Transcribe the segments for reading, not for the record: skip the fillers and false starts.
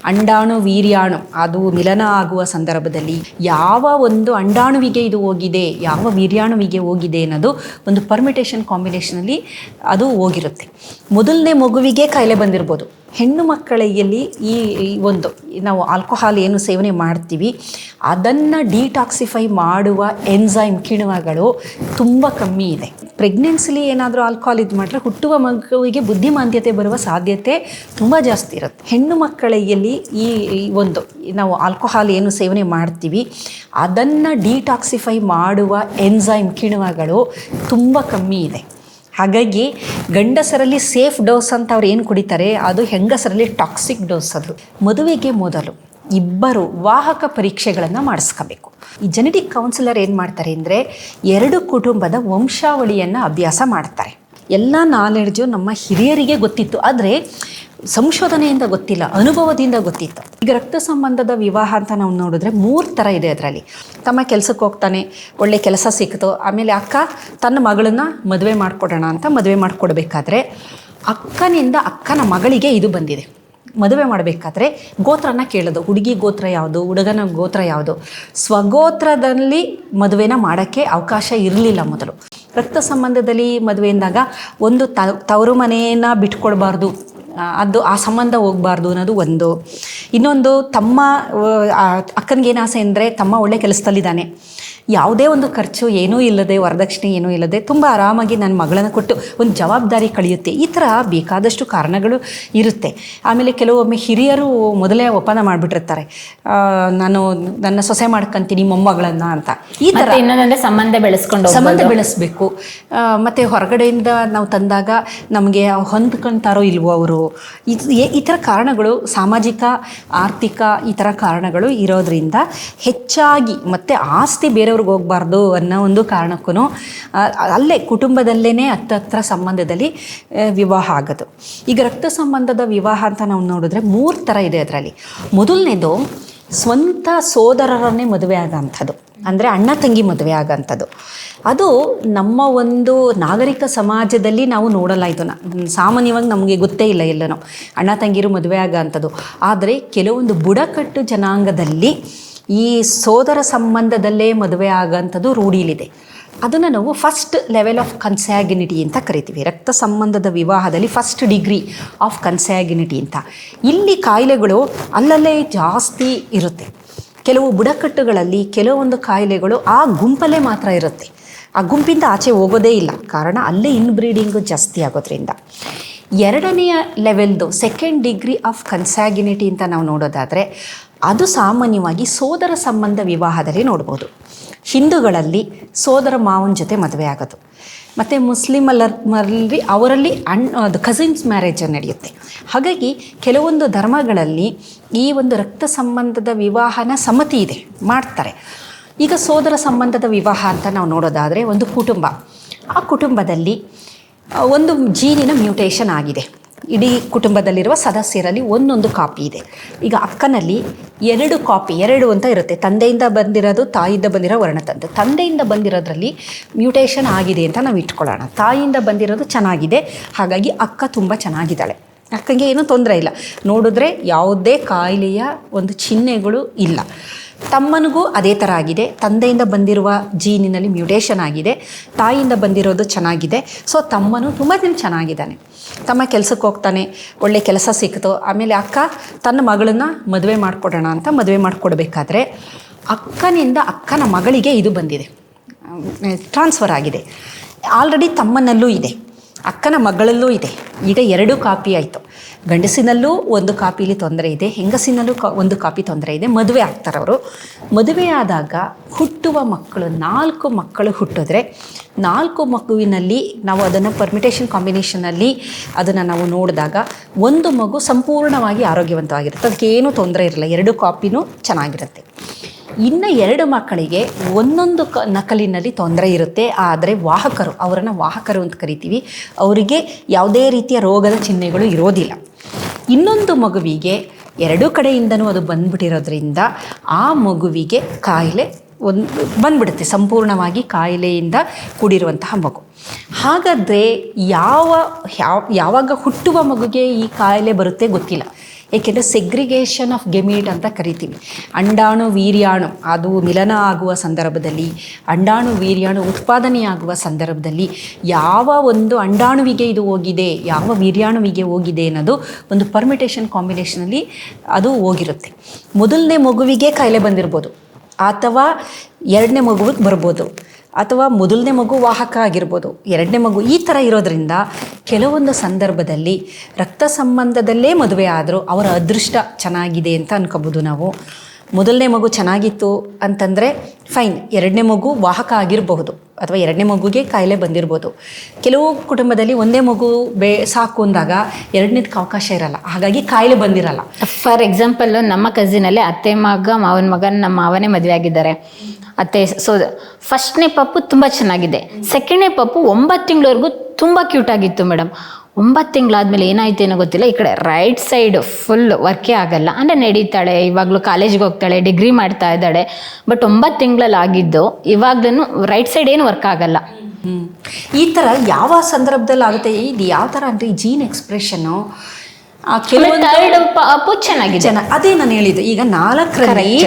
ಅಂಡಾಣು ವೀರ್ಯಾಣು ಅದು ಮಿಲನ ಆಗುವ ಸಂದರ್ಭದಲ್ಲಿ ಯಾವ ಒಂದು ಅಂಡಾಣುವಿಗೆ ಇದು ಹೋಗಿದೆ, ಯಾವ ವೀರ್ಯಾಣುವಿಗೆ ಹೋಗಿದೆ ಅನ್ನೋದು ಒಂದು ಪರ್ಮಿಟೇಷನ್ ಕಾಂಬಿನೇಷನಲ್ಲಿ ಅದು ಹೋಗಿರುತ್ತೆ. ಮೊದಲನೇ ಮಗುವಿಗೆ ಕಾಯಿಲೆ ಬಂದಿರ್ಬೋದು. ಹೆಣ್ಣು ಮಕ್ಕಳಿಗೆ ಈ ಒಂದು ನಾವು ಆಲ್ಕೋಹಾಲ್ ಏನು ಸೇವನೆ ಮಾಡ್ತೀವಿ ಅದನ್ನು ಡಿಟಾಕ್ಸಿಫೈ ಮಾಡುವ ಎನ್ಸೈಮ್ ಕಿಣ್ವಗಳು ತುಂಬ ಕಮ್ಮಿ ಇದೆ. ಪ್ರೆಗ್ನೆನ್ಸಿಲಿ ಏನಾದರೂ ಆಲ್ಕೋಹಾಲ್ ಇದು ಮಾಡಿದ್ರೆ ಹುಟ್ಟುವ ಮಗುವಿಗೆ ಬುದ್ಧಿಮಾಂದ್ಯತೆ ಬರುವ ಸಾಧ್ಯತೆ ತುಂಬ ಜಾಸ್ತಿ ಇರುತ್ತೆ. ಹೆಣ್ಣು ಮಕ್ಕಳಿಗೆ ಈ ಒಂದು ನಾವು ಆಲ್ಕೋಹಾಲ್ ಏನು ಸೇವನೆ ಮಾಡ್ತೀವಿ ಅದನ್ನು ಡಿಟಾಕ್ಸಿಫೈ ಮಾಡುವ ಎನ್ಸೈಮ್ ಕಿಣ್ವಗಳು ತುಂಬ ಕಮ್ಮಿ ಇದೆ. ಹಾಗಾಗಿ ಗಂಡಸರಲ್ಲಿ ಸೇಫ್ ಡೋಸ್ ಅಂತ ಅವ್ರು ಏನು ಕುಡಿತಾರೆ ಅದು ಹೆಂಗಸರಲ್ಲಿ ಟಾಕ್ಸಿಕ್ ಡೋಸ್. ಅದು ಮದುವೆಗೆ ಮೊದಲು ಇಬ್ಬರು ವಾಹಕ ಪರೀಕ್ಷೆಗಳನ್ನು ಮಾಡಿಸ್ಕೋಬೇಕು. ಈ ಜೆನೆಟಿಕ್ ಕೌನ್ಸಿಲರ್ ಏನು ಮಾಡ್ತಾರೆ ಅಂದರೆ 2 ಕುಟುಂಬದ ವಂಶಾವಳಿಯನ್ನು ಅಭ್ಯಾಸ ಮಾಡ್ತಾರೆ. ಎಲ್ಲ ನಾಲೆಡ್ಜು ನಮ್ಮ ಹಿರಿಯರಿಗೆ ಗೊತ್ತಿತ್ತು, ಆದರೆ ಸಂಶೋಧನೆಯಿಂದ ಗೊತ್ತಿಲ್ಲ, ಅನುಭವದಿಂದ ಗೊತ್ತಿತ್ತು. ಈಗ ರಕ್ತ ಸಂಬಂಧದ ವಿವಾಹ ಅಂತ ನಾವು ನೋಡಿದ್ರೆ 3 ಥರ ಇದೆ. ಅದರಲ್ಲಿ ತಮ್ಮ ಕೆಲಸಕ್ಕೆ ಹೋಗ್ತಾನೆ, ಒಳ್ಳೆ ಕೆಲಸ ಸಿಕ್ತು, ಆಮೇಲೆ ಅಕ್ಕ ತನ್ನ ಮಗಳನ್ನ ಮದುವೆ ಮಾಡಿಕೊಡೋಣ ಅಂತ ಮದುವೆ ಮಾಡಿಕೊಡ್ಬೇಕಾದ್ರೆ ಅಕ್ಕನಿಂದ ಅಕ್ಕನ ಮಗಳಿಗೆ ಇದು ಬಂದಿದೆ. ಮದುವೆ ಮಾಡಬೇಕಾದ್ರೆ ಗೋತ್ರನ ಕೇಳೋದು, ಹುಡುಗಿ ಗೋತ್ರ ಯಾವುದು, ಹುಡುಗನ ಗೋತ್ರ ಯಾವುದು. ಸ್ವಗೋತ್ರದಲ್ಲಿ ಮದುವೆನ ಮಾಡೋಕ್ಕೆ ಅವಕಾಶ ಇರಲಿಲ್ಲ ಮೊದಲು. ರಕ್ತ ಸಂಬಂಧದಲ್ಲಿ ಮದುವೆಯಿಂದಾಗ ಒಂದು ತವರು ಮನೆಯನ್ನು ಬಿಟ್ಕೊಡ್ಬಾರ್ದು, ಅದು ಆ ಸಂಬಂಧ ಹೋಗಬಾರ್ದು ಅನ್ನೋದು ಒಂದು. ಇನ್ನೊಂದು ತಮ್ಮ ಅಕ್ಕನಿಗೇನು ಆಸೆ ಅಂದರೆ ತಮ್ಮ ಒಳ್ಳೆ ಕೆಲಸದಲ್ಲಿದ್ದಾನೆ, ಯಾವುದೇ ಒಂದು ಖರ್ಚು ಏನೂ ಇಲ್ಲದೆ, ವರದಕ್ಷಿಣೆ ಏನೂ ಇಲ್ಲದೆ ತುಂಬ ಆರಾಮಾಗಿ ನನ್ನ ಮಗಳನ್ನು ಕೊಟ್ಟು ಒಂದು ಜವಾಬ್ದಾರಿ ಕಳೆಯುತ್ತೆ. ಈ ಥರ ಬೇಕಾದಷ್ಟು ಕಾರಣಗಳು ಇರುತ್ತೆ. ಆಮೇಲೆ ಕೆಲವೊಮ್ಮೆ ಹಿರಿಯರು ಮೊದಲೇ ಒಪ್ಪಂದ ಮಾಡಿಬಿಟ್ಟಿರ್ತಾರೆ, ನಾನು ನನ್ನ ಸೊಸೆ ಮಾಡ್ಕೊಂತೀನಿ ಮೊಮ್ಮಗಳನ್ನು ಅಂತ. ಈ ಥರ ಇನ್ನೊಂದಂದ್ರೆ ಸಂಬಂಧ ಬೆಳೆಸಬೇಕು. ಮತ್ತು ಹೊರಗಡೆಯಿಂದ ನಾವು ತಂದಾಗ ನಮಗೆ ಹೊಂದ್ಕೊಳ್ತಾರೋ ಇಲ್ವೋ ಅವರು, ಈ ಥರ ಕಾರಣಗಳು, ಸಾಮಾಜಿಕ ಆರ್ಥಿಕ ಈ ಥರ ಕಾರಣಗಳು ಇರೋದ್ರಿಂದ ಹೆಚ್ಚಾಗಿ ಮತ್ತು ಆಸ್ತಿ ಬೇರೆಯವ್ರಿಗೆ ಹೋಗಬಾರ್ದು ಅನ್ನೋ ಒಂದು ಕಾರಣಕ್ಕೂ ಅಲ್ಲೇ ಕುಟುಂಬದಲ್ಲೇ ಹತ್ತತ್ರ ಸಂಬಂಧದಲ್ಲಿ ವಿವಾಹ ಆಗೋದು. ಈಗ ರಕ್ತ ಸಂಬಂಧದ ವಿವಾಹ ಅಂತ ನಾವು ನೋಡಿದ್ರೆ 3 ಥರ ಇದೆ. ಅದರಲ್ಲಿ ಮೊದಲನೇದು ಸ್ವಂತ ಸೋದರರನ್ನೇ ಮದುವೆ ಆಗೋಂಥದ್ದು, ಅಂದರೆ ಅಣ್ಣ ತಂಗಿ ಮದುವೆ ಆಗೋಂಥದ್ದು. ಅದು ನಮ್ಮ ಒಂದು ನಾಗರಿಕ ಸಮಾಜದಲ್ಲಿ ನಾವು ನೋಡಲ್ಲ. ಇದು ಸಾಮಾನ್ಯವಾಗಿ ನಮಗೆ ಗೊತ್ತೇ ಇಲ್ಲ ಎಲ್ಲನೂ ಅಣ್ಣ ತಂಗಿರು ಮದುವೆ ಆಗೋಂಥದ್ದು. ಆದರೆ ಕೆಲವೊಂದು ಬುಡಕಟ್ಟು ಜನಾಂಗದಲ್ಲಿ ಈ ಸೋದರ ಸಂಬಂಧದಲ್ಲೇ ಮದುವೆ ಆಗೋಂಥದ್ದು ರೂಢಿಲಿದೆ. ಅದನ್ನು ನಾವು ಫಸ್ಟ್ ಲೆವೆಲ್ ಆಫ್ ಕನ್ಸ್ಯಾಗಿನಿಟಿ ಅಂತ ಕರಿತೀವಿ. ರಕ್ತ ಸಂಬಂಧದ ವಿವಾಹದಲ್ಲಿ ಫಸ್ಟ್ ಡಿಗ್ರಿ ಆಫ್ ಕನ್ಸ್ಯಾಗಿನಿಟಿ ಅಂತ. ಇಲ್ಲಿ ಕಾಯಿಲೆಗಳು ಅಲ್ಲಲ್ಲೇ ಜಾಸ್ತಿ ಇರುತ್ತೆ. ಕೆಲವು ಬುಡಕಟ್ಟುಗಳಲ್ಲಿ ಕೆಲವೊಂದು ಕಾಯಿಲೆಗಳು ಆ ಗುಂಪಲ್ಲೇ ಮಾತ್ರ ಇರುತ್ತೆ, ಆ ಗುಂಪಿಂದ ಆಚೆ ಹೋಗೋದೇ ಇಲ್ಲ. ಕಾರಣ ಅಲ್ಲೇ ಇನ್ಬ್ರೀಡಿಂಗು ಜಾಸ್ತಿ ಆಗೋದ್ರಿಂದ. 2ನೆಯ ಲೆವೆಲ್ದು ಸೆಕೆಂಡ್ ಡಿಗ್ರಿ ಆಫ್ ಕನ್ಸ್ಯಾಗಿನಿಟಿ ಅಂತ ನಾವು ನೋಡೋದಾದರೆ ಅದು ಸಾಮಾನ್ಯವಾಗಿ ಸೋದರ ಸಂಬಂಧ ವಿವಾಹದಲ್ಲಿ ನೋಡ್ಬೋದು. ಹಿಂದೂಗಳಲ್ಲಿ ಸೋದರ ಮಾವನ ಜೊತೆ ಮದುವೆ ಆಗೋದು, ಮತ್ತು ಮುಸ್ಲಿಮರಲ್ಲಿ ಅವರಲ್ಲಿ ಅದು ಕಸಿನ್ಸ್ ಮ್ಯಾರೇಜ್ ನಡೆಯುತ್ತೆ. ಹಾಗಾಗಿ ಕೆಲವೊಂದು ಧರ್ಮಗಳಲ್ಲಿ ಈ ಒಂದು ರಕ್ತ ಸಂಬಂಧದ ವಿವಾಹನ ಸಮ್ಮತಿ ಇದೆ, ಮಾಡ್ತಾರೆ. ಈಗ ಸೋದರ ಸಂಬಂಧದ ವಿವಾಹ ಅಂತ ನಾವು ನೋಡೋದಾದರೆ ಒಂದು ಕುಟುಂಬ, ಆ ಕುಟುಂಬದಲ್ಲಿ ಒಂದು ಜೀನಿನ ಮ್ಯೂಟೇಷನ್ ಆಗಿದೆ. ಇಡೀ ಕುಟುಂಬದಲ್ಲಿರುವ ಸದಸ್ಯರಲ್ಲಿ ಒಂದೊಂದು ಕಾಪಿ ಇದೆ. ಈಗ ಅಕ್ಕನಲ್ಲಿ 2 ಕಾಪಿ, 2 ಅಂತ ಇರುತ್ತೆ. ತಂದೆಯಿಂದ ಬಂದಿರೋದು, ತಾಯಿಯಿಂದ ಬಂದಿರೋ ವರ್ಣತಂತು. ತಂದೆಯಿಂದ ಬಂದಿರೋದ್ರಲ್ಲಿ ಮ್ಯೂಟೇಷನ್ ಆಗಿದೆ ಅಂತ ನಾವು ಇಟ್ಕೊಳ್ಳೋಣ. ತಾಯಿಯಿಂದ ಬಂದಿರೋದು ಚೆನ್ನಾಗಿದೆ, ಹಾಗಾಗಿ ಅಕ್ಕ ತುಂಬ ಚೆನ್ನಾಗಿದ್ದಾಳೆ, ಅಕ್ಕಂಗೆ ಏನೂ ತೊಂದರೆ ಇಲ್ಲ. ನೋಡಿದ್ರೆ ಯಾವುದೇ ಕಾಯಿಲೆಯ ಒಂದು ಚಿಹ್ನೆಗಳು ಇಲ್ಲ. ತಮ್ಮನಿಗೂ ಅದೇ ಥರ ಆಗಿದೆ, ತಂದೆಯಿಂದ ಬಂದಿರುವ ಜೀನಿನಲ್ಲಿ ಮ್ಯೂಟೇಷನ್ ಆಗಿದೆ, ತಾಯಿಯಿಂದ ಬಂದಿರೋದು ಚೆನ್ನಾಗಿದೆ. ಸೊ ತಮ್ಮನು ತುಂಬ ಚೆನ್ನಾಗಿದ್ದಾನೆ, ತಮ್ಮ ಕೆಲಸಕ್ಕೆ ಹೋಗ್ತಾನೆ, ಒಳ್ಳೆ ಕೆಲಸ ಸಿಕ್ತು, ಆಮೇಲೆ ಅಕ್ಕ ತನ್ನ ಮಗಳನ್ನ ಮದುವೆ ಮಾಡಿಕೊಡೋಣ ಅಂತ ಮದುವೆ ಮಾಡಿಕೊಡ್ಬೇಕಾದ್ರೆ ಅಕ್ಕನಿಂದ ಅಕ್ಕನ ಮಗಳಿಗೆ ಇದು ಬಂದಿದೆ, ಟ್ರಾನ್ಸ್ಫರ್ ಆಗಿದೆ. ಆಲ್ರೆಡಿ ತಮ್ಮನಲ್ಲೂ ಇದೆ, ಅಕ್ಕನ ಮಗಳಲ್ಲೂ ಇದೆ. ಈಗ 2 ಕಾಪಿ ಆಯಿತು. ಗಂಡಸಿನಲ್ಲೂ ಒಂದು ಕಾಪಿಲಿ ತೊಂದರೆ ಇದೆ, ಹೆಂಗಸಿನಲ್ಲೂ ಒಂದು ಕಾಪಿ ತೊಂದರೆ ಇದೆ. ಮದುವೆ ಆಗ್ತಾರೆ ಅವರು. ಮದುವೆ ಆದಾಗ ಹುಟ್ಟುವ ಮಕ್ಕಳು 4 ಮಕ್ಕಳು ಹುಟ್ಟಿದ್ರೆ 4 ಮಗುವಿನಲ್ಲಿ ನಾವು ಅದನ್ನು ಪರ್ಮಿಟೇಷನ್ ಕಾಂಬಿನೇಷನಲ್ಲಿ ಅದನ್ನು ನಾವು ನೋಡಿದಾಗ ಒಂದು ಮಗು ಸಂಪೂರ್ಣವಾಗಿ ಆರೋಗ್ಯವಂತವಾಗಿರುತ್ತೆ, ಅದಕ್ಕೆ ಏನೂ ತೊಂದರೆ ಇರಲ್ಲ, 2 ಕಾಪಿನೂ ಚೆನ್ನಾಗಿರುತ್ತೆ. ಇನ್ನು 2 ಮಕ್ಕಳಿಗೆ ಒಂದೊಂದು ನಕಲಿನಲ್ಲಿ ತೊಂದರೆ ಇರುತ್ತೆ. ಆದರೆ ವಾಹಕರು, ಅವರನ್ನು ವಾಹಕರು ಅಂತ ಕರಿತೀವಿ, ಅವರಿಗೆ ಯಾವುದೇ ರೀತಿಯ ರೋಗದ ಚಿಹ್ನೆಗಳು ಇರೋದಿಲ್ಲ. ಇನ್ನೊಂದು ಮಗುವಿಗೆ 2 ಕಡೆಯಿಂದನೂ ಅದು ಬಂದ್ಬಿಟ್ಟಿರೋದ್ರಿಂದ ಆ ಮಗುವಿಗೆ ಕಾಯಿಲೆ ಬಂದ್ಬಿಡುತ್ತೆ, ಸಂಪೂರ್ಣವಾಗಿ ಕಾಯಿಲೆಯಿಂದ ಕೂಡಿರುವಂತಹ ಮಗು. ಹಾಗಾದರೆ ಯಾವಾಗ ಹುಟ್ಟುವ ಮಗುಗೆ ಈ ಕಾಯಿಲೆ ಬರುತ್ತೆ ಗೊತ್ತಿಲ್ಲ. ಏಕೆಂದರೆ ಸೆಗ್ರಿಗೇಷನ್ ಆಫ್ ಗೆಮೀಟ್ ಅಂತ ಕರಿತೀವಿ. ಅಂಡಾಣು ವೀರ್ಯಾಣು ಅದು ಮಿಲನ ಆಗುವ ಸಂದರ್ಭದಲ್ಲಿ, ಅಂಡಾಣು ವೀರ್ಯಾಣು ಉತ್ಪಾದನೆಯಾಗುವ ಸಂದರ್ಭದಲ್ಲಿ ಯಾವ ಒಂದು ಅಂಡಾಣುವಿಗೆ ಇದು ಹೋಗಿದೆ, ಯಾವ ವೀರ್ಯಾಣುವಿಗೆ ಹೋಗಿದೆ ಅನ್ನೋದು ಒಂದು ಪರ್ಮಿಟೇಷನ್ ಕಾಂಬಿನೇಷನಲ್ಲಿ ಅದು ಹೋಗಿರುತ್ತೆ. ಮೊದಲನೇ ಮಗುವಿಗೆ ಕಾಯಿಲೆ ಬಂದಿರ್ಬೋದು, ಅಥವಾ ಎರಡನೇ ಮಗುವಿಗೆ ಬರ್ಬೋದು, ಅಥವಾ ಮೊದಲನೇ ಮಗು ವಾಹಕ ಆಗಿರ್ಬೋದು, ಎರಡನೇ ಮಗು ಈ ಥರ ಇರೋದ್ರಿಂದ ಕೆಲವೊಂದು ಸಂದರ್ಭದಲ್ಲಿ ರಕ್ತ ಸಂಬಂಧದಲ್ಲೇ ಮದುವೆ ಆದರೂ ಅವರ ಅದೃಷ್ಟ ಚೆನ್ನಾಗಿದೆ ಅಂತ ಅನ್ಕೋಬೋದು ನಾವು. ಮೊದಲನೇ ಮಗು ಚೆನ್ನಾಗಿತ್ತು ಅಂತಂದರೆ ಫೈನ್, ಎರಡನೇ ಮಗು ವಾಹಕ ಆಗಿರಬಹುದು ಅಥವಾ ಎರಡನೇ ಮಗುಗೆ ಕಾಯಿಲೆ ಬಂದಿರ್ಬೋದು. ಕೆಲವು ಕುಟುಂಬದಲ್ಲಿ ಒಂದೇ ಮಗು ಸಾಕು ಅಂದಾಗ ಎರಡನೇದಕ್ಕೆ ಅವಕಾಶ ಇರಲ್ಲ, ಹಾಗಾಗಿ ಕಾಯಿಲೆ ಬಂದಿರಲ್ಲ. ಫಾರ್ ಎಕ್ಸಾಂಪಲ್, ನಮ್ಮ ಕಸಿನಲ್ಲಿ ಅತ್ತೆ ಮಗ ಮಾವನ ಮಗನ ನಮ್ಮ ಮಾವನೇ ಮದುವೆ ಆಗಿದ್ದಾರೆ. ಅತ್ತೆ ಫಸ್ಟ್ನೇ ಪಪ್ಪು ತುಂಬ ಚೆನ್ನಾಗಿದೆ, ಸೆಕೆಂಡ್ನೇ ಪಪ್ಪು 9 ತಿಂಗಳವರೆಗೂ ತುಂಬ ಕ್ಯೂಟ್ ಆಗಿತ್ತು ಮೇಡಮ್. 9 ತಿಂಗಳಾದ್ಮೇಲೆ ಏನಾಯ್ತು ಏನೋ ಗೊತ್ತಿಲ್ಲ, ಈ ಕಡೆ ರೈಟ್ ಸೈಡ್ ಫುಲ್ ವರ್ಕೇ ಆಗಲ್ಲ. ಅಂದರೆ ನಡೀತಾಳೆ, ಇವಾಗಲೂ ಕಾಲೇಜ್ಗೆ ಹೋಗ್ತಾಳೆ, ಡಿಗ್ರಿ ಮಾಡ್ತಾ ಇದ್ದಾಳೆ. ಬಟ್ 9 ತಿಂಗಳಲ್ಲಿ ಆಗಿದ್ದು ಇವಾಗ್ಲೂ ರೈಟ್ ಸೈಡ್ ಏನು ವರ್ಕ್ ಆಗಲ್ಲ. ಈ ಥರ ಯಾವ ಸಂದರ್ಭದಲ್ಲಿ ಆಗುತ್ತೆ, ಇದು ಯಾವ ಥರ ಅಂದರೆ ಈ ಜೀನ್ ಎಕ್ಸ್ಪ್ರೆಷನ್ನು ಅಪ್ಪು ಚೆನ್ನಾಗಿದೆ. ಅದೇ ನಾನು ಹೇಳಿದ್ದು, ಈಗ 4ರಲ್ಲಿ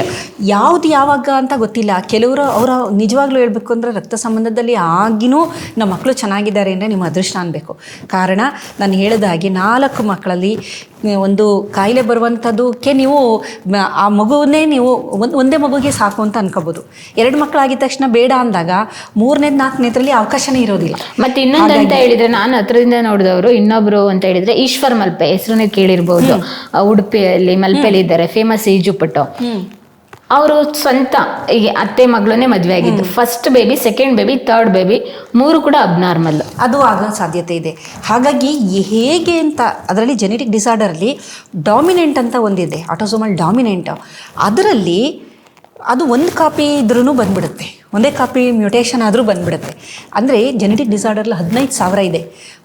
ಯಾವ್ದು ಯಾವಾಗ ಅಂತ ಗೊತ್ತಿಲ್ಲ. ಕೆಲವರು ಅವರ ನಿಜವಾಗ್ಲೂ ಹೇಳ್ಬೇಕು ಅಂದರೆ ರಕ್ತ ಸಂಬಂಧದಲ್ಲಿ ಆಗಿನೂ ನಮ್ಮ ಮಕ್ಕಳು ಚೆನ್ನಾಗಿದ್ದಾರೆ ಅಂದರೆ ನಿಮ್ಮ ಅದೃಷ್ಟ ಅನ್ಬೇಕು. ಕಾರಣ ನಾನು ಹೇಳಿದ ಹಾಗೆ 4 ಮಕ್ಕಳಲ್ಲಿ ಒಂದು ಕಾಯಿಲೆ ಬರುವಂಥದ್ದಕ್ಕೆ ನೀವು ಆ ಮಗುವನ್ನೇ ನೀವು ಒಂದೇ ಮಗುಗೆ ಸಾಕು ಅಂತ ಅನ್ಕೋಬೋದು. 2 ಮಕ್ಕಳಾಗಿದ್ದ ತಕ್ಷಣ ಬೇಡ ಅಂದಾಗ 3ನೇದು 4ನೇದ್ರಲ್ಲಿ ಅವಕಾಶನೇ ಇರೋದಿಲ್ಲ. ಮತ್ತೆ ಇನ್ನೊಂದು ಅಂತ ಹೇಳಿದ್ರೆ, ನಾನು ಹತ್ರದಿಂದ ನೋಡಿದವರು ಇನ್ನೊಬ್ರು ಅಂತ ಹೇಳಿದ್ರೆ ಈಶ್ವರ್ ಮಲ್ಪೆ, ಹೆಸರನ್ನ ಕೇಳಿರ್ಬೋದು. ಉಡುಪಿಯಲ್ಲಿ ಮಲ್ಪೆಲಿ ಇದ್ದಾರೆ, ಫೇಮಸ್ ಈಜುಪಟ್ಟು. ಅವರು ಸ್ವಂತ ಈಗ ಅತ್ತೆ ಮಗಳನ್ನೇ ಮದುವೆ ಆಗಿದ್ದು. First baby, second baby, third baby 3 ಕೂಡ ಅಬ್ನಾರ್ಮಲ್. ಅದು ಆಗೋ ಸಾಧ್ಯತೆ ಇದೆ. ಹಾಗಾಗಿ ಹೇಗೆ ಅಂತ ಅದರಲ್ಲಿ ಜೆನೆಟಿಕ್ ಡಿಸಾರ್ಡರಲ್ಲಿ ಡಾಮಿನೆಂಟ್ ಅಂತ ಒಂದಿದೆ, ಆಟೋಸೋಮಲ್ ಡಾಮಿನೆಂಟ್. ಅದರಲ್ಲಿ ಅದು ಒಂದು ಕಾಪಿ ಇದ್ರೂ ಬಂದ್ಬಿಡುತ್ತೆ, ಒಂದೇ ಕಾಪಿ ಮ್ಯೂಟೇಷನ್ ಆದರೂ ಬಂದ್ಬಿಡುತ್ತೆ. ಅಂದರೆ ಜೆನೆಟಿಕ್ ಡಿಸಾರ್ಡರ್ಲಿ 15,000 ಇದೆ.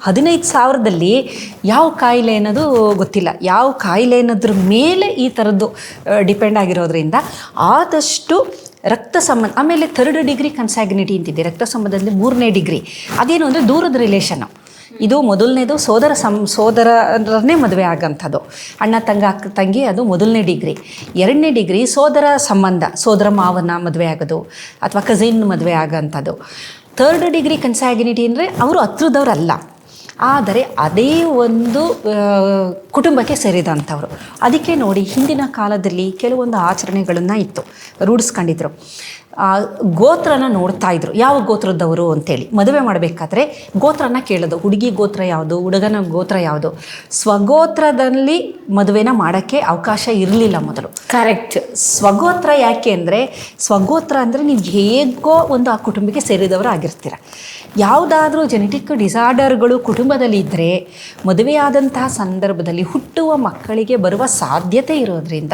15,000ದಲ್ಲಿ ಯಾವ ಕಾಯಿಲೆ ಅನ್ನೋದು ಗೊತ್ತಿಲ್ಲ. ಯಾವ ಕಾಯಿಲೆ ಅನ್ನೋದ್ರ ಮೇಲೆ ಈ ಥರದ್ದು ಡಿಪೆಂಡ್ ಆಗಿರೋದ್ರಿಂದ ಆದಷ್ಟು ರಕ್ತ ಸಂಬಂಧ. ಆಮೇಲೆ 3rd ಡಿಗ್ರಿ ಕನ್ಸಾಗ್ನಿಟಿ ಅಂತಿದೆ ರಕ್ತ ಸಂಬಂಧದಲ್ಲಿ. 3ನೇ ಡಿಗ್ರಿ ಅದೇನು ಅಂದರೆ ದೂರದ ರಿಲೇಷನ್ನು. ಇದು ಮೊದಲನೇದು ಸೋದರನೇ ಮದುವೆ ಆಗೋಂಥದ್ದು, ಅಣ್ಣ ತಂಗಿ, ಅದು 1ನೇ ಡಿಗ್ರಿ. 2ನೇ ಡಿಗ್ರಿ ಸೋದರ ಸಂಬಂಧ, ಸೋದರ ಮಾವನ ಮದುವೆ ಆಗೋದು ಅಥವಾ ಕಸಿನ್ ಮದುವೆ ಆಗೋಂಥದ್ದು. 3rd ಡಿಗ್ರಿ ಕನ್ಸಾಗ್ನಿಟಿ ಅಂದರೆ ಅವರು ಹತ್ರದವ್ರಲ್ಲ, ಆದರೆ ಅದೇ ಒಂದು ಕುಟುಂಬಕ್ಕೆ ಸೇರಿದಂಥವ್ರು. ಅದಕ್ಕೆ ನೋಡಿ, ಹಿಂದಿನ ಕಾಲದಲ್ಲಿ ಕೆಲವೊಂದು ಆಚರಣೆಗಳನ್ನು ಇತ್ತು, ರೂಢಿಸ್ಕೊಂಡಿದ್ರು. ಗೋತ್ರನ ನೋಡ್ತಾ ಇದ್ರು, ಯಾವ ಗೋತ್ರದವರು ಅಂತೇಳಿ. ಮದುವೆ ಮಾಡಬೇಕಾದ್ರೆ ಗೋತ್ರನ ಕೇಳೋದು, ಹುಡುಗಿ ಗೋತ್ರ ಯಾವುದು, ಹುಡುಗನ ಗೋತ್ರ ಯಾವುದು. ಸ್ವಗೋತ್ರದಲ್ಲಿ ಮದುವೆನ ಮಾಡೋಕ್ಕೆ ಅವಕಾಶ ಇರಲಿಲ್ಲ ಮೊದಲು. ಕರೆಕ್ಟ್. ಸ್ವಗೋತ್ರ ಯಾಕೆ ಅಂದರೆ, ಸ್ವಗೋತ್ರ ಅಂದರೆ ನೀವು ಹೇಗೋ ಒಂದು ಆ ಕುಟುಂಬಕ್ಕೆ ಸೇರಿದವರು ಆಗಿರ್ತೀರ. ಯಾವುದಾದ್ರೂ ಜೆನೆಟಿಕ್ ಡಿಸಾರ್ಡರ್ಗಳು ಕುಟುಂಬದಲ್ಲಿ ಇದ್ದರೆ ಮದುವೆಯಾದಂತಹ ಸಂದರ್ಭದಲ್ಲಿ ಹುಟ್ಟುವ ಮಕ್ಕಳಿಗೆ ಬರುವ ಸಾಧ್ಯತೆ ಇರೋದ್ರಿಂದ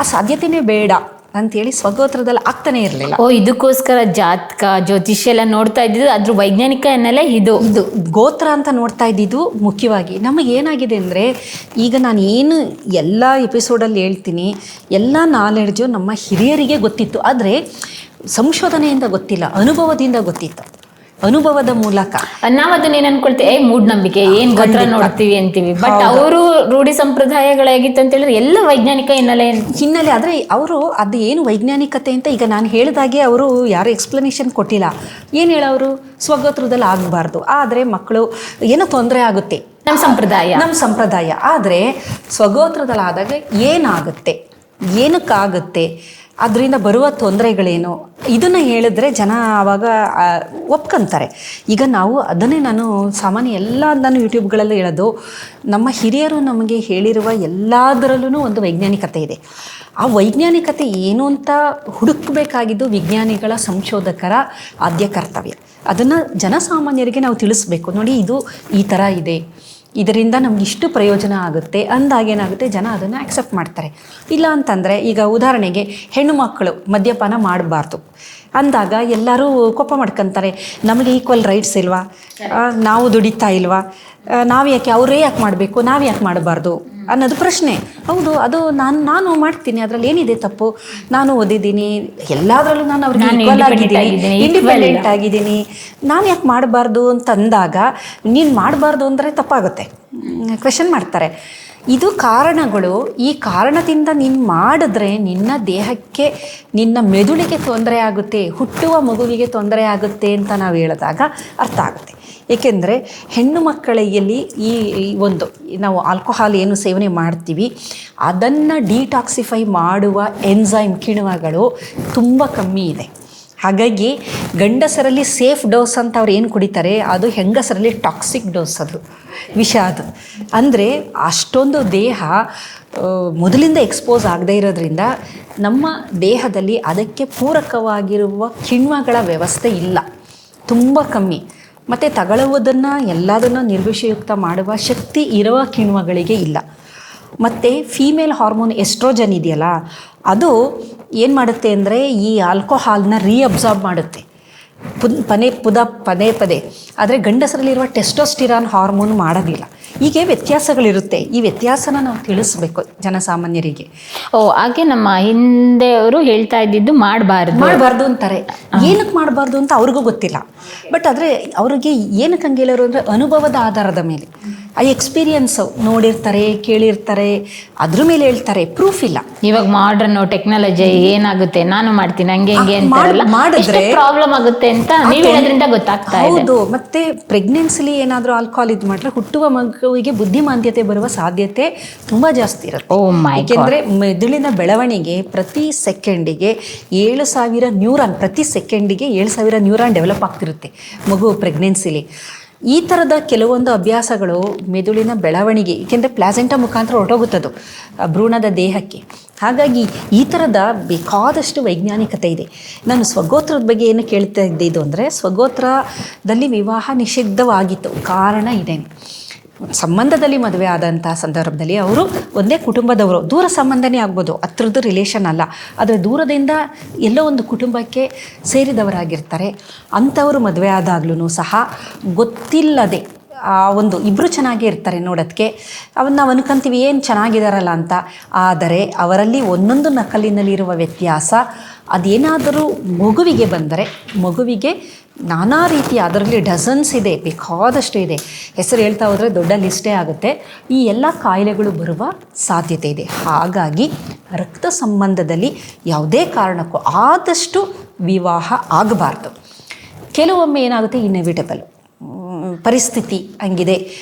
ಆ ಸಾಧ್ಯತೆಯೇ ಬೇಡ ಅಂಥೇಳಿ ಸ್ವಗೋತ್ರದಲ್ಲಿ ಆಗ್ತಾನೆ ಇರಲಿಲ್ಲ. ಇದಕ್ಕೋಸ್ಕರ ಜಾತಕ ಜ್ಯೋತಿಷ್ಯ ಎಲ್ಲ ನೋಡ್ತಾ ಇದ್ದಿದ್ದು, ಅದ್ರ ವೈಜ್ಞಾನಿಕ ಎನ್ನಲೇ ಇದು ಗೋತ್ರ ಅಂತ ನೋಡ್ತಾ ಇದ್ದಿದ್ದು ಮುಖ್ಯವಾಗಿ. ನಮಗೇನಾಗಿದೆ ಅಂದರೆ, ಈಗ ನಾನು ಏನು ಎಲ್ಲ ಎಪಿಸೋಡಲ್ಲಿ ಹೇಳ್ತೀನಿ, ಎಲ್ಲ ನಾಲೆಡ್ಜು ನಮ್ಮ ಹಿರಿಯರಿಗೆ ಗೊತ್ತಿತ್ತು, ಆದರೆ ಸಂಶೋಧನೆಯಿಂದ ಗೊತ್ತಿಲ್ಲ, ಅನುಭವದಿಂದ ಗೊತ್ತಿತ್ತು. ಅನುಭವದ ಮೂಲಕ ನಾವು ಅದನ್ನ ಏನ್ ಅನ್ಕೊಳ್ತೀವಿ, ಮೂಢನಂಬಿಕೆ, ಏನ್ ಗೋತ್ರ ನೋಡ್ತೀವಿ ಅಂತೀವಿ. ಬಟ್ ಅವರು ರೂಢಿ ಸಂಪ್ರದಾಯಗಳಾಗಿತ್ತು ಅಂತ ಹೇಳಿದ್ರೆ ಎಲ್ಲ ವೈಜ್ಞಾನಿಕ ಹಿನ್ನೆಲೆ. ಆದರೆ ಅವರು ಅದು ಏನು ವೈಜ್ಞಾನಿಕತೆ ಅಂತ ಈಗ ನಾನು ಹೇಳಿದಾಗೆ ಅವರು ಯಾರು ಎಕ್ಸ್ಪ್ಲನೇಷನ್ ಕೊಟ್ಟಿಲ್ಲ. ಏನು ಹೇಳೋರು, ಸ್ವಗೋತ್ರದಲ್ಲಿ ಆಗಬಾರ್ದು, ಆದರೆ ಮಕ್ಕಳು ಏನೋ ತೊಂದರೆ ಆಗುತ್ತೆ, ನಮ್ಮ ಸಂಪ್ರದಾಯ. ಆದರೆ ಸ್ವಗೋತ್ರದಲ್ಲಾದಾಗ ಏನಾಗುತ್ತೆ, ಏನಕ್ಕಾಗುತ್ತೆ, ಅದರಿಂದ ಬರುವ ತೊಂದರೆಗಳೇನು, ಇದನ್ನು ಹೇಳಿದ್ರೆ ಜನ ಆವಾಗ ಒಪ್ಕೊಂತಾರೆ. ಈಗ ನಾವು ಅದನ್ನೇ ನಾನು ನಾನು ಯೂಟ್ಯೂಬ್ಗಳಲ್ಲಿ ಹೇಳೋದು, ನಮ್ಮ ಹಿರಿಯರು ನಮಗೆ ಹೇಳಿರುವ ಎಲ್ಲದರಲ್ಲೂ ಒಂದು ವೈಜ್ಞಾನಿಕತೆ ಇದೆ. ಆ ವೈಜ್ಞಾನಿಕತೆ ಏನು ಅಂತ ಹುಡುಕಬೇಕಾಗಿದ್ದು ವಿಜ್ಞಾನಿಗಳ, ಸಂಶೋಧಕರ ಆದ್ಯ ಕರ್ತವ್ಯ. ಅದನ್ನು ಜನಸಾಮಾನ್ಯರಿಗೆ ನಾವು ತಿಳಿಸ್ಬೇಕು. ನೋಡಿ, ಇದು ಈ ಥರ ಇದೆ, ಇದರಿಂದ ನಮ್ಗೆ ಇಷ್ಟು ಪ್ರಯೋಜನ ಆಗುತ್ತೆ ಅಂದಾಗೇನಾಗುತ್ತೆ, ಜನ ಅದನ್ನು ಆಕ್ಸೆಪ್ಟ್ ಮಾಡ್ತಾರೆ. ಇಲ್ಲ ಅಂತಂದರೆ, ಈಗ ಉದಾಹರಣೆಗೆ ಹೆಣ್ಣು ಮಕ್ಕಳು ಮದ್ಯಪಾನ ಮಾಡಬಾರ್ದು ಅಂದಾಗ ಎಲ್ಲರೂ ಕೋಪ ಮಾಡ್ಕೊತಾರೆ, ನಮಗೆ ಈಕ್ವಲ್ ರೈಟ್ಸ್ ಇಲ್ವಾ, ನಾವು ದುಡಿತಾ ಇಲ್ವಾ, ನಾವು ಯಾಕೆ, ಅವರೇ ಯಾಕೆ ಮಾಡಬೇಕು, ನಾವು ಯಾಕೆ ಮಾಡಬಾರ್ದು ಅನ್ನೋದು ಪ್ರಶ್ನೆ. ಹೌದು, ಅದು ನಾನು ಮಾಡ್ತೀನಿ, ಅದರಲ್ಲಿ ಏನಿದೆ ತಪ್ಪು, ನಾನು ಓದಿದ್ದೀನಿ, ಎಲ್ಲದರಲ್ಲೂ ನಾನು ಅವ್ರಿಗೆ ಈಕ್ವಲ್ ಆಗಿದ್ದೀನಿ, ಇಂಡಿಪೆಂಡೆಂಟ್ ಆಗಿದ್ದೀನಿ, ನಾನು ಯಾಕೆ ಮಾಡಬಾರ್ದು ಅಂತ ಅಂದಾಗ, ನೀನು ಮಾಡಬಾರ್ದು ಅಂದರೆ ತಪ್ಪಾಗುತ್ತೆ, ಕ್ವೆಶನ್ ಮಾಡ್ತಾರೆ. ಇದು ಕಾರಣಗಳು. ಈ ಕಾರಣದಿಂದ ನೀನು ಮಾಡಿದ್ರೆ ನಿನ್ನ ದೇಹಕ್ಕೆ, ನಿನ್ನ ಮೆದುಳಿಗೆ ತೊಂದರೆ ಆಗುತ್ತೆ, ಹುಟ್ಟುವ ಮಗುವಿಗೆ ತೊಂದರೆ ಆಗುತ್ತೆ ಅಂತ ನಾವು ಹೇಳಿದಾಗ ಅರ್ಥ ಆಗುತ್ತೆ. ಏಕೆಂದರೆ ಹೆಣ್ಣು ಮಕ್ಕಳಿಗೆ ಈ ಒಂದು ನಾವು ಆಲ್ಕೋಹಾಲ್ ಏನು ಸೇವನೆ ಮಾಡ್ತೀವಿ ಅದನ್ನು ಡಿಟಾಕ್ಸಿಫೈ ಮಾಡುವ ಎನ್ಸೈಮ್ ಕಿಣ್ವಗಳು ತುಂಬ ಕಮ್ಮಿ ಇದೆ. ಹಾಗಾಗಿ ಗಂಡಸರಲ್ಲಿ ಸೇಫ್ ಡೋಸ್ ಅಂತ ಅವ್ರು ಏನು ಕುಡಿತಾರೆ ಅದು ಹೆಂಗಸರಲ್ಲಿ ಟಾಕ್ಸಿಕ್ ಡೋಸ್, ಅದು ವಿಷ. ಅದು ಅಂದರೆ ಅಷ್ಟೊಂದು ದೇಹ ಮೊದಲಿಂದ ಎಕ್ಸ್ಪೋಸ್ ಆಗದೇ ಇರೋದ್ರಿಂದ ನಮ್ಮ ದೇಹದಲ್ಲಿ ಅದಕ್ಕೆ ಪೂರಕವಾಗಿರುವ ಕಿಣ್ವಗಳ ವ್ಯವಸ್ಥೆ ಇಲ್ಲ, ತುಂಬ ಕಮ್ಮಿ. ಮತ್ತು ತಗೊಳ್ಳುವುದನ್ನು ಎಲ್ಲದನ್ನು ನಿರ್ವಿಷಯುಕ್ತ ಮಾಡುವ ಶಕ್ತಿ ಇರುವ ಕಿಣ್ವಗಳಿಗೆ ಇಲ್ಲ. ಮತ್ತು ಫೀಮೇಲ್ ಹಾರ್ಮೋನ್ ಎಸ್ಟ್ರೋಜನ್ ಇದೆಯಲ್ಲ, ಅದು ಏನು ಮಾಡುತ್ತೆ ಅಂದರೆ ಈ ಆಲ್ಕೋಹಾಲ್ನ ರೀಅಬ್ಸಾರ್ಬ್ ಮಾಡುತ್ತೆ ಪದೇ ಪದೇ. ಆದರೆ ಗಂಡಸರಲ್ಲಿರುವ ಟೆಸ್ಟೋಸ್ಟಿರಾನ್ ಹಾರ್ಮೋನ್ ಮಾಡೋದಿಲ್ಲ. ಹೀಗೆ ವ್ಯತ್ಯಾಸಗಳಿರುತ್ತೆ. ಈ ವ್ಯತ್ಯಾಸನ ನಾವು ತಿಳಿಸ್ಬೇಕು ಜನಸಾಮಾನ್ಯರಿಗೆ. ಹಾಗೆ ನಮ್ಮ ಹಿಂದೆಯವರು ಹೇಳ್ತಾ ಇದ್ದಿದ್ದು ಮಾಡಬಾರ್ದು ಅಂತಾರೆ. ಏನಕ್ಕೆ ಮಾಡಬಾರ್ದು ಅಂತ ಅವ್ರಿಗೂ ಗೊತ್ತಿಲ್ಲ. ಬಟ್ ಆದರೆ ಅವ್ರಿಗೆ ಏನಕ್ಕೆ ಹಂಗೆ ಹೇಳೋರು ಅಂದರೆ ಅನುಭವದ ಆಧಾರದ ಮೇಲೆ, ಆ ಎಕ್ಸ್ಪೀರಿಯನ್ಸ್ ನೋಡಿರ್ತಾರೆ, ಕೇಳಿರ್ತಾರೆ, ಅದ್ರ ಮೇಲೆ ಹೇಳ್ತಾರೆ, ಪ್ರೂಫ್ ಇಲ್ಲ. ಇವಾಗ ಮಾಡರ್ನ್ ಟೆಕ್ನಾಲಜಿ ಏನಾಗುತ್ತೆ, ನಾನು ಮಾಡ್ತೀನಿ ಹಂಗೆ ಹಿಂಗೆ ಮಾಡಿದ್ರೆ ಪ್ರಾಬ್ಲಮ್ ಆಗುತ್ತೆ ಅಂತ ನೀವು ಹೇಳೋದ್ರಿಂದ ಗೊತ್ತಾಗ್ತಾ ಇದೆ. ಹೌದು. ಮತ್ತೆ ಪ್ರೆಗ್ನೆನ್ಸಿಲಿ ಏನಾದರೂ ಆಲ್ಕೋಹಾಲ್ ಇದು ಮಾಡಿದ್ರೆ ಹುಟ್ಟುವ ಮಗುವಿಗೆ ಬುದ್ಧಿಮಾಂದ್ಯತೆ ಬರುವ ಸಾಧ್ಯತೆ ತುಂಬ ಜಾಸ್ತಿ ಇರುತ್ತೆ. ಏಕೆಂದರೆ ಮೆದುಳಿನ ಬೆಳವಣಿಗೆ ಪ್ರತಿ ಸೆಕೆಂಡಿಗೆ 7,000 ನ್ಯೂರಾನ್, ಪ್ರತಿ ಸೆಕೆಂಡಿಗೆ 7,000 ನ್ಯೂರಾನ್ ಡೆವಲಪ್ ಆಗ್ತಿರುತ್ತೆ ಮಗು ಪ್ರೆಗ್ನೆನ್ಸಿಲಿ. ಈ ಥರದ ಕೆಲವೊಂದು ಅಭ್ಯಾಸಗಳು ಮೆದುಳಿನ ಬೆಳವಣಿಗೆ, ಏಕೆಂದರೆ ಪ್ಲಾಸೆಂಟಾ ಮುಖಾಂತರ ಹೊರಟೋಗುತ್ತದು ಭ್ರೂಣದ ದೇಹಕ್ಕೆ. ಹಾಗಾಗಿ ಈ ಥರದ ಬೇಕಾದಷ್ಟು ವೈಜ್ಞಾನಿಕತೆ ಇದೆ. ನಾನು ಸ್ವಗೋತ್ರದ ಬಗ್ಗೆ ಏನು ಕೇಳ್ತಾ ಇದ್ದಿದ್ದು ಅಂದರೆ, ಸ್ವಗೋತ್ರದಲ್ಲಿ ವಿವಾಹ ನಿಷಿದ್ಧವಾಗಿತ್ತು. ಕಾರಣ ಇದೇನೆ, ಸಂಬಂಧದಲ್ಲಿ ಮದುವೆ ಆದಂಥ ಸಂದರ್ಭದಲ್ಲಿ ಅವರು ಒಂದೇ ಕುಟುಂಬದವರು, ದೂರ ಸಂಬಂಧನೇ ಆಗ್ಬೋದು, ಹತ್ರದ ರಿಲೇಷನ್ ಅಲ್ಲ, ಆದರೆ ದೂರದಿಂದ ಎಲ್ಲೋ ಒಂದು ಕುಟುಂಬಕ್ಕೆ ಸೇರಿದವರಾಗಿರ್ತಾರೆ. ಅಂಥವರು ಮದುವೆ ಆದಾಗ್ಲೂ ಸಹ ಗೊತ್ತಿಲ್ಲದೆ ಒಂದು ಇಬ್ಬರು ಚೆನ್ನಾಗೇ ಇರ್ತಾರೆ ನೋಡೋದಕ್ಕೆ, ಅವನ್ನ ನಾವು ಅನ್ಕೊಂತೀವಿ ಏನು ಚೆನ್ನಾಗಿದ್ದಾರಲ್ಲ ಅಂತ. ಆದರೆ ಅವರಲ್ಲಿ ಒಂದೊಂದು ನಕಲಿನಲ್ಲಿರುವ ವ್ಯತ್ಯಾಸ ಅದೇನಾದರೂ ಮಗುವಿಗೆ ಬಂದರೆ, ಮಗುವಿಗೆ ನಾನಾ ರೀತಿಯ, ಅದರಲ್ಲಿ ಡಜನ್ಸ್ ಇದೆ, ಬೇಕಾದಷ್ಟು ಇದೆ, ಹೆಸರು ಹೇಳ್ತಾ ಹೋದರೆ ದೊಡ್ಡ ಲಿಸ್ಟೇ ಆಗುತ್ತೆ. ಈ ಎಲ್ಲ ಕಾಯಿಲೆಗಳು ಬರುವ ಸಾಧ್ಯತೆ ಇದೆ. ಹಾಗಾಗಿ ರಕ್ತ ಸಂಬಂಧದಲ್ಲಿ ಯಾವುದೇ ಕಾರಣಕ್ಕೂ ಆದಷ್ಟು ವಿವಾಹ ಆಗಬಾರ್ದು. ಕೆಲವೊಮ್ಮೆ ಏನಾಗುತ್ತೆ, ಇನ್ಎವಿಟಬಲ್ ಪರಿಸ್ಥಿತಿ ಹಂಗಿದೆ,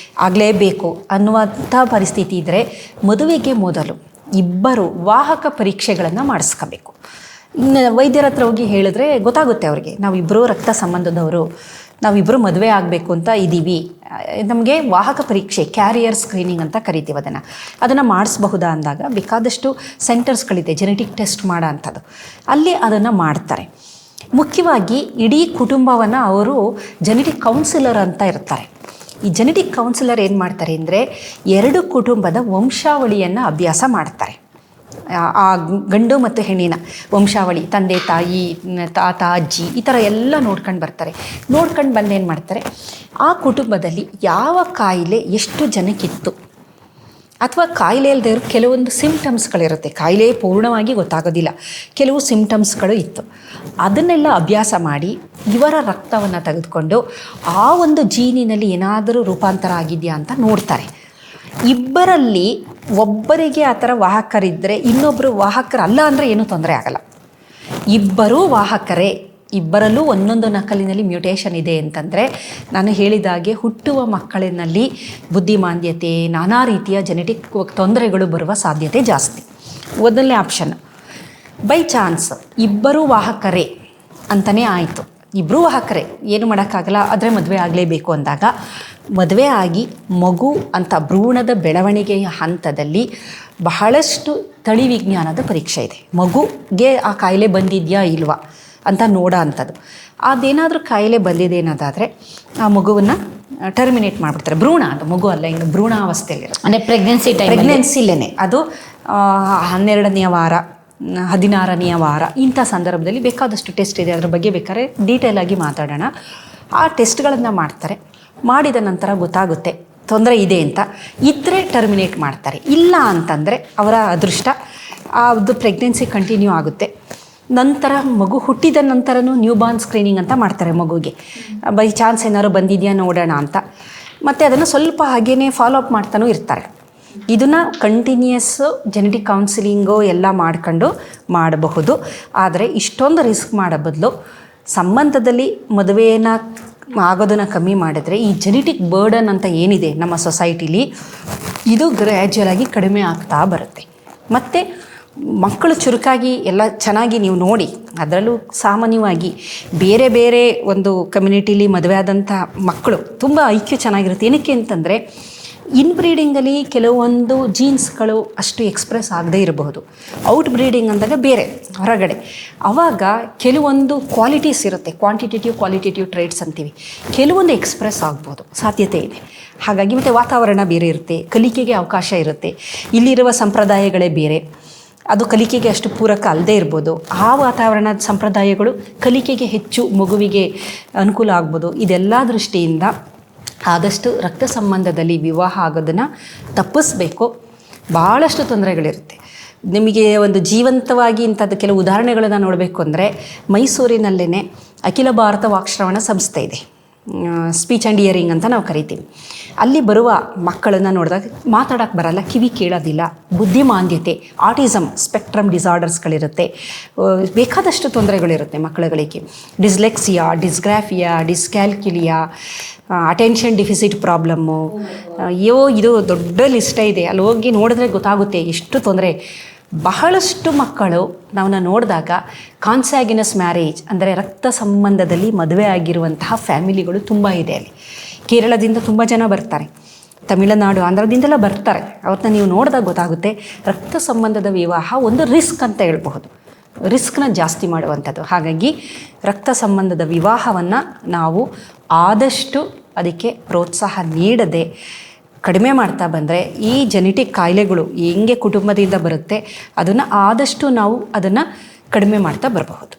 ಆಗಲೇಬೇಕು ಅನ್ನುವಂಥ ಪರಿಸ್ಥಿತಿ ಇದ್ದರೆ ಮದುವೆಗೆ ಮೊದಲು ಇಬ್ಬರು ವಾಹಕ ಪರೀಕ್ಷೆಗಳನ್ನು ಮಾಡಿಸ್ಕೋಬೇಕು. ಇನ್ನು ವೈದ್ಯರ ಹತ್ರ ಹೋಗಿ ಹೇಳಿದ್ರೆ ಗೊತ್ತಾಗುತ್ತೆ ಅವ್ರಿಗೆ, ನಾವಿಬ್ಬರು ರಕ್ತ ಸಂಬಂಧದವರು, ನಾವಿಬ್ಬರು ಮದುವೆ ಆಗಬೇಕು ಅಂತ ಇದ್ದೀವಿ, ನಮಗೆ ವಾಹಕ ಪರೀಕ್ಷೆ, ಕ್ಯಾರಿಯರ್ ಸ್ಕ್ರೀನಿಂಗ್ ಅಂತ ಕರಿತೀವಿ, ಅದನ್ನು ಮಾಡಿಸಬಹುದಾ ಅಂದಾಗ ಬೇಕಾದಷ್ಟು ಸೆಂಟರ್ಸ್ಗಳಿದೆ ಜೆನೆಟಿಕ್ ಟೆಸ್ಟ್ ಮಾಡೋ ಅಂಥದ್ದು, ಅಲ್ಲಿ ಅದನ್ನು ಮಾಡ್ತಾರೆ. ಮುಖ್ಯವಾಗಿ ಇಡೀ ಕುಟುಂಬವನ್ನು ಅವರು ಜೆನೆಟಿಕ್ ಕೌನ್ಸಿಲರ್ ಅಂತ ಇರ್ತಾರೆ. ಈ ಜೆನೆಟಿಕ್ ಕೌನ್ಸಿಲರ್ ಏನು ಮಾಡ್ತಾರೆ ಅಂದರೆ, ಎರಡು ಕುಟುಂಬದ ವಂಶಾವಳಿಯನ್ನು ಅಭ್ಯಾಸ ಮಾಡ್ತಾರೆ. ಆ ಗಂಡು ಮತ್ತು ಹೆಣ್ಣಿನ ವಂಶಾವಳಿ, ತಂದೆ ತಾಯಿ, ತಾತ ಅಜ್ಜಿ, ಈ ಥರ ಎಲ್ಲ ನೋಡ್ಕೊಂಡು ಬರ್ತಾರೆ. ನೋಡ್ಕೊಂಡು ಬಂದು ಏನು ಮಾಡ್ತಾರೆ, ಆ ಕುಟುಂಬದಲ್ಲಿ ಯಾವ ಕಾಯಿಲೆ ಎಷ್ಟು ಜನಕ್ಕಿತ್ತು, ಅಥವಾ ಕಾಯಿಲೆ ಇಲ್ಲದೆ ಇರೋ ಕೆಲವೊಂದು ಸಿಂಪ್ಟಮ್ಸ್ಗಳಿರುತ್ತೆ, ಕಾಯಿಲೆ ಪೂರ್ಣವಾಗಿ ಗೊತ್ತಾಗೋದಿಲ್ಲ, ಕೆಲವು ಸಿಂಪ್ಟಮ್ಸ್ಗಳು ಇತ್ತು, ಅದನ್ನೆಲ್ಲ ಅಭ್ಯಾಸ ಮಾಡಿ ಇವರ ರಕ್ತವನ್ನು ತೆಗೆದುಕೊಂಡು ಆ ಒಂದು ಜೀನಿನಲ್ಲಿ ಏನಾದರೂ ರೂಪಾಂತರ ಆಗಿದೆಯಾ ಅಂತ ನೋಡ್ತಾರೆ. ಇಬ್ಬರಲ್ಲಿ ಒಬ್ಬರಿಗೆ ಆ ಥರ ವಾಹಕರಿದ್ದರೆ ಇನ್ನೊಬ್ಬರು ವಾಹಕರಲ್ಲ ಅಂದರೆ ಏನೂ ತೊಂದರೆ ಆಗಲ್ಲ. ಇಬ್ಬರೂ ವಾಹಕರೇ, ಇಬ್ಬರಲ್ಲೂ ಒಂದೊಂದು ನಕಲಿನಲ್ಲಿ ಮ್ಯೂಟೇಷನ್ ಇದೆ ಅಂತಂದರೆ, ನಾನು ಹೇಳಿದಾಗೆ ಹುಟ್ಟುವ ಮಕ್ಕಳಿನಲ್ಲಿ ಬುದ್ಧಿಮಾಂದ್ಯತೆ, ನಾನಾ ರೀತಿಯ ಜೆನೆಟಿಕ್ ತೊಂದರೆಗಳು ಬರುವ ಸಾಧ್ಯತೆ ಜಾಸ್ತಿ. ಮೊದಲನೇ ಆಪ್ಷನ್. ಬೈ ಚಾನ್ಸ್ ಇಬ್ಬರೂ ವಾಹಕರೇ ಅಂತಲೇ ಆಯಿತು, ಇಬ್ಬರೂ ವಾಹಕರೇ, ಏನು ಮಾಡೋಕ್ಕಾಗಲ್ಲ, ಆದರೆ ಮದುವೆ ಆಗಲೇಬೇಕು ಅಂದಾಗ, ಮದುವೆ ಆಗಿ ಮಗು ಅಂತ ಭ್ರೂಣದ ಬೆಳವಣಿಗೆಯ ಹಂತದಲ್ಲಿ ಬಹಳಷ್ಟು ತಳಿ ವಿಜ್ಞಾನದ ಪರೀಕ್ಷೆ ಇದೆ. ಮಗುಗೆ ಆ ಕಾಯಿಲೆ ಬಂದಿದೆಯಾ ಇಲ್ವಾ ಅಂತ ನೋಡೋ ಅಂಥದ್ದು. ಅದೇನಾದರೂ ಕಾಯಿಲೆ ಬಂದಿದೆ ಅನ್ನೋದಾದರೆ ಆ ಮಗುವನ್ನು ಟರ್ಮಿನೇಟ್ ಮಾಡಿಬಿಡ್ತಾರೆ. ಭ್ರೂಣ, ಅದು ಮಗು ಅಲ್ಲ, ಇನ್ನು ಭ್ರೂಣಾವಸ್ಥೆಯಲ್ಲಿರುತ್ತೆ, ಅಂದರೆ ಪ್ರೆಗ್ನೆನ್ಸಿಲೇ ಅದು 12ನೇ ವಾರ, 16ನೇ ವಾರ, ಇಂಥ ಸಂದರ್ಭದಲ್ಲಿ ಬೇಕಾದಷ್ಟು ಟೆಸ್ಟ್ ಇದೆ, ಅದ್ರ ಬಗ್ಗೆ ಬೇಕಾದ್ರೆ ಡೀಟೇಲಾಗಿ ಮಾತಾಡೋಣ. ಆ ಟೆಸ್ಟ್ಗಳನ್ನು ಮಾಡ್ತಾರೆ. ಮಾಡಿದ ನಂತರ ಗೊತ್ತಾಗುತ್ತೆ ತೊಂದರೆ ಇದೆ ಅಂತ. ಇದ್ದರೆ ಟರ್ಮಿನೇಟ್ ಮಾಡ್ತಾರೆ, ಇಲ್ಲ ಅಂತಂದರೆ ಅವರ ಅದೃಷ್ಟ, ಅದು ಪ್ರೆಗ್ನೆನ್ಸಿ ಕಂಟಿನ್ಯೂ ಆಗುತ್ತೆ. ನಂತರ ಮಗು ಹುಟ್ಟಿದ ನಂತರನೂ ನ್ಯೂ ಬಾರ್ನ್ ಸ್ಕ್ರೀನಿಂಗ್ ಅಂತ ಮಾಡ್ತಾರೆ ಮಗುಗೆ, ಬೈ ಚಾನ್ಸ್ ಏನಾದ್ರು ಬಂದಿದೆಯಾ ನೋಡೋಣ ಅಂತ. ಮತ್ತು ಅದನ್ನು ಸ್ವಲ್ಪ ಹಾಗೇ ಫಾಲೋ ಅಪ್ ಮಾಡ್ತಾನೂ ಇರ್ತಾರೆ. ಇದನ್ನು ಕಂಟಿನ್ಯೂಸ್ ಜೆನೆಟಿಕ್ ಕೌನ್ಸಿಲಿಂಗು ಎಲ್ಲ ಮಾಡ್ಕೊಂಡು ಮಾಡಬಹುದು. ಆದರೆ ಇಷ್ಟೊಂದು ರಿಸ್ಕ್ ಮಾಡೋ ಬದಲು ಸಂಬಂಧದಲ್ಲಿ ಮದುವೆನ ಆಗೋದನ್ನು ಕಮ್ಮಿ ಮಾಡಿದ್ರೆ ಈ ಜೆನೆಟಿಕ್ ಬರ್ಡನ್ ಅಂತ ಏನಿದೆ ನಮ್ಮ ಸೊಸೈಟಿಲಿ ಇದು ಗ್ರ್ಯಾಜುವಲ್ ಆಗಿ ಕಡಿಮೆ ಆಗ್ತಾ ಬರುತ್ತೆ. ಮತ್ತು ಮಕ್ಕಳು ಚುರುಕಾಗಿ ಎಲ್ಲ ಚೆನ್ನಾಗಿ ನೀವು ನೋಡಿ, ಅದರಲ್ಲೂ ಸಾಮಾನ್ಯವಾಗಿ ಬೇರೆ ಬೇರೆ ಒಂದು ಕಮ್ಯುನಿಟಿಲಿ ಮದುವೆ ಆದಂಥ ಮಕ್ಕಳು ತುಂಬ ಐಕ್ಯ ಚೆನ್ನಾಗಿರುತ್ತೆ. ಏನಕ್ಕೆ ಅಂತಂದರೆ ಇನ್ಬ್ರೀಡಿಂಗಲ್ಲಿ ಕೆಲವೊಂದು ಜೀನ್ಸ್ಗಳು ಅಷ್ಟು ಎಕ್ಸ್ಪ್ರೆಸ್ ಆಗದೇ ಇರಬಹುದು. ಔಟ್ ಬ್ರೀಡಿಂಗ್ ಅಂದಾಗ ಬೇರೆ ಹೊರಗಡೆ, ಆವಾಗ ಕೆಲವೊಂದು ಕ್ವಾಲಿಟೀಸ್ ಇರುತ್ತೆ, ಕ್ವಾಂಟಿಟೇಟಿವ್ ಕ್ವಾಲಿಟೇಟಿವ್ ಟ್ರೇಟ್ಸ್ ಅಂತೀವಿ, ಕೆಲವೊಂದು ಎಕ್ಸ್ಪ್ರೆಸ್ ಆಗ್ಬೋದು, ಸಾಧ್ಯತೆ ಇದೆ. ಹಾಗಾಗಿ ಮತ್ತು ವಾತಾವರಣ ಬೇರೆ ಇರುತ್ತೆ, ಕಲಿಕೆಗೆ ಅವಕಾಶ ಇರುತ್ತೆ, ಇಲ್ಲಿರುವ ಸಂಪ್ರದಾಯಗಳೇ ಬೇರೆ, ಅದು ಕಲಿಕೆಗೆ ಅಷ್ಟು ಪೂರಕ ಅಲ್ಲದೆ ಇರ್ಬೋದು. ಆ ವಾತಾವರಣದ ಸಂಪ್ರದಾಯಗಳು ಕಲಿಕೆಗೆ ಹೆಚ್ಚು ಮಗುವಿಗೆ ಅನುಕೂಲ ಆಗ್ಬೋದು. ಇದೆಲ್ಲ ದೃಷ್ಟಿಯಿಂದ ಆದಷ್ಟು ರಕ್ತ ಸಂಬಂಧದಲ್ಲಿ ವಿವಾಹ ಆಗೋದನ್ನು ತಪ್ಪಿಸ್ಬೇಕು. ಭಾಳಷ್ಟು ತೊಂದರೆಗಳಿರುತ್ತೆ. ನಿಮಗೆ ಒಂದು ಜೀವಂತವಾಗಿ ಇಂಥದ್ದು ಕೆಲವು ಉದಾಹರಣೆಗಳನ್ನು ನೋಡಬೇಕು ಅಂದರೆ ಮೈಸೂರಿನಲ್ಲೇ ಅಖಿಲ ಭಾರತ ವಾಕ್ಶ್ರವಣ ಸಂಸ್ಥೆ ಇದೆ, ಸ್ಪೀಚ್ ಆ್ಯಂಡ್ ಇಯರಿಂಗ್ ಅಂತ ನಾವು ಕರಿತೀವಿ. ಅಲ್ಲಿ ಬರುವ ಮಕ್ಕಳನ್ನು ನೋಡಿದಾಗ ಮಾತಾಡೋಕ್ಕೆ ಬರಲ್ಲ, ಕಿವಿ ಕೇಳೋದಿಲ್ಲ, ಬುದ್ಧಿಮಾಂದ್ಯತೆ, ಆಟಿಸಮ್ ಸ್ಪೆಕ್ಟ್ರಮ್ ಡಿಸಾರ್ಡರ್ಸ್ಗಳಿರುತ್ತೆ, ಬೇಕಾದಷ್ಟು ತೊಂದರೆಗಳಿರುತ್ತೆ ಮಕ್ಕಳುಗಳಿಗೆ. Dyslexia, dysgraphia, dyscalculia, attention deficit problem, ಅಯ್ಯೋ ಇದು ದೊಡ್ಡ ಲಿಸ್ಟೇ ಇದೆ. ಅಲ್ಲಿ ಹೋಗಿ ನೋಡಿದ್ರೆ ಗೊತ್ತಾಗುತ್ತೆ ಎಷ್ಟು ತೊಂದರೆ. ಬಹಳಷ್ಟು ಮಕ್ಕಳು ನಾವನ್ನ ನೋಡಿದಾಗ ಕಾನ್ಸ್ಯಾಗಿನಸ್ ಮ್ಯಾರೇಜ್ ಅಂದರೆ ರಕ್ತ ಸಂಬಂಧದಲ್ಲಿ ಮದುವೆ ಆಗಿರುವಂತಹ ಫ್ಯಾಮಿಲಿಗಳು ತುಂಬ ಇದೆ. ಅಲ್ಲಿ ಕೇರಳದಿಂದ ತುಂಬ ಜನ ಬರ್ತಾರೆ, ತಮಿಳುನಾಡು, ಆಂಧ್ರದಿಂದೆಲ್ಲ ಬರ್ತಾರೆ. ಅವತ್ತನ್ನ ನೀವು ನೋಡಿದಾಗ ಗೊತ್ತಾಗುತ್ತೆ ರಕ್ತ ಸಂಬಂಧದ ವಿವಾಹ ಒಂದು ರಿಸ್ಕ್ ಅಂತ ಹೇಳ್ಬಹುದು, ರಿಸ್ಕ್ನ ಜಾಸ್ತಿ ಮಾಡುವಂಥದ್ದು. ಹಾಗಾಗಿ ರಕ್ತ ಸಂಬಂಧದ ವಿವಾಹವನ್ನು ನಾವು ಆದಷ್ಟು ಅದಕ್ಕೆ ಪ್ರೋತ್ಸಾಹ ನೀಡದೆ ಕಡಿಮೆ ಮಾಡ್ತಾ ಬಂದರೆ ಈ ಜೆನೆಟಿಕ್ ಕಾಯಿಲೆಗಳು ಹೆಂಗೆ ಕುಟುಂಬದಿಂದ ಬರುತ್ತೆ ಅದನ್ನು ಆದಷ್ಟು ನಾವು ಅದನ್ನು ಕಡಿಮೆ ಮಾಡ್ತಾ ಬರಬಹುದು.